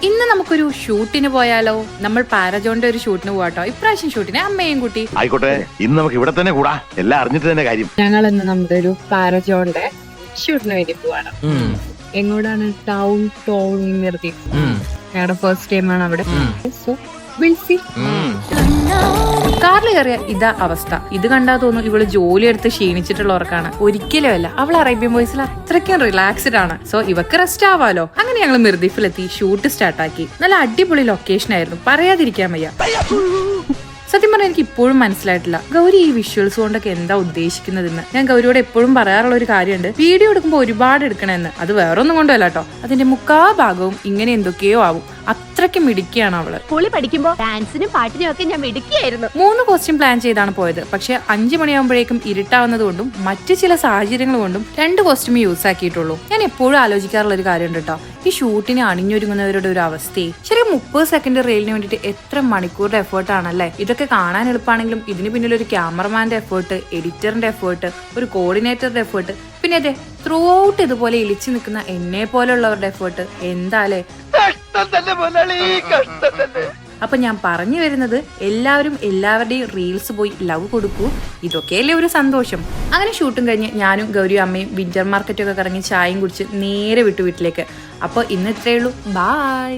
ഇന്ന് നമുക്കൊരു ഷൂട്ടിന് പോയാലോ? നമ്മൾ പാരജോണിന്റെ ഒരു ഷൂട്ടിന് പോവാട്ടോ. ഇപ്രാവശ്യം ഷൂട്ടിന് അമ്മയും കുട്ടി. ആയിക്കോട്ടെ, ഇന്ന് നമുക്ക് ഇവിടെ തന്നെ കൂടാ. എല്ലാം അറിഞ്ഞിട്ട് തന്നെ കാര്യം. ഞങ്ങൾ ഇന്ന് നമ്മുടെ ഒരു പാരജോണിന്റെ ഷൂട്ടിന് വേണ്ടി പോവാണ്. എങ്ങോട്ടാണ്? ടൗൺ നിർത്തി. ഞങ്ങളുടെ ഫസ്റ്റ് ടൈം ആണ് അവിടെ. So will see. കാറിൽ കയറിയ ഇതാ അവസ്ഥ. ഇത് കണ്ടാ തോന്നുന്നു ഇവള് ജോലി എടുത്ത് ക്ഷീണിച്ചിട്ടുള്ളവർക്കാണ്. ഒരിക്കലും അല്ല. അവൾ അറേബ്യൻ ബോയ്സിൽ അത്രയ്ക്കും റിലാക്സ്ഡ് ആണ്. സോ ഇവക്ക് റെസ്റ്റ് ആവാലോ. അങ്ങനെ ഞങ്ങൾ മിർദിഫിലെത്തി ഷൂട്ട് സ്റ്റാർട്ടാക്കി. നല്ല അടിപൊളി ലൊക്കേഷൻ ആയിരുന്നു, പറയാതിരിക്കാൻ വയ്യ. സത്യം പറഞ്ഞാൽ എനിക്ക് ഇപ്പോഴും മനസ്സിലായിട്ടില്ല ഗൗരി ഈ വിഷ്വൽസ് കൊണ്ടൊക്കെ എന്താ ഉദ്ദേശിക്കുന്നതെന്ന്. ഞാൻ ഗൗരിയോട് എപ്പോഴും പറയാറുള്ള ഒരു കാര്യമുണ്ട്, വീഡിയോ എടുക്കുമ്പോൾ ഒരുപാട് എടുക്കണമെന്ന്. അത് വേറൊന്നും കൊണ്ടല്ല കേട്ടോ, അതിന്റെ മുക്കാ ഭാഗവും ഇങ്ങനെ എന്തൊക്കെയോ ആവും. അത്രയ്ക്ക് മിടുക്കിയാണ് അവള്. സ്കൂളിൽ പഠിക്കുമ്പോൾ ഡാൻസിനും പാട്ടിനും ഒക്കെ ഞാൻ മിടുക്കിയായിരുന്നു. 3 കോസ്റ്റ്യൂം പ്ലാൻ ചെയ്താണ് പോയത്. പക്ഷെ 5 മണിയാകുമ്പോഴേക്കും ഇരുട്ടാവുന്നത് കൊണ്ടും മറ്റു ചില സാഹചര്യങ്ങൾ കൊണ്ടും 2 കോസ്റ്റ്യൂം യൂസ് ആക്കിയിട്ടുള്ളൂ. ഞാൻ എപ്പോഴും ആലോചിക്കാറുള്ള ഒരു കാര്യമുണ്ട് കേട്ടോ, ഈ ഷൂട്ടിന് അണിഞ്ഞൊരുങ്ങുന്നവരുടെ ഒരു അവസ്ഥയെ. ശരിക്കും 30 സെക്കൻഡ് റീലിന് വേണ്ടിയിട്ട് എത്ര മണിക്കൂറിന്റെ എഫേർട്ട് ആണല്ലേ. ഇതൊക്കെ കാണാൻ എളുപ്പമാണെങ്കിലും ഇതിന് പിന്നിൽ ഒരു ക്യാമറമാന്റെ എഫേർട്ട്, എഡിറ്ററിന്റെ എഫേർട്ട്, ഒരു കോർഡിനേറ്ററുടെ എഫേർട്ട്, പിന്നെ അതെ ത്രൂ ഔട്ട് ഇതുപോലെ ഇളിച്ചു നിൽക്കുന്ന എന്നെ പോലുള്ളവരുടെ എഫേർട്ട് എന്താലേ. അപ്പൊ ഞാൻ പറഞ്ഞു വരുന്നത്, എല്ലാവരും എല്ലാവരുടെയും റീൽസ് പോയി ലവ് കൊടുക്കൂ. ഇതൊക്കെയല്ലേ ഒരു സന്തോഷം. അങ്ങനെ ഷൂട്ടും കഴിഞ്ഞ് ഞാനും ഗൗരിയും അമ്മയും വിന്റർ മാർക്കറ്റൊക്കെ കറങ്ങി ചായയും കുടിച്ച് നേരെ വിട്ടു വീട്ടിലേക്ക്. അപ്പോൾ ഇന്ന് ഇത്രയേ ഉള്ളൂ. ബായ്.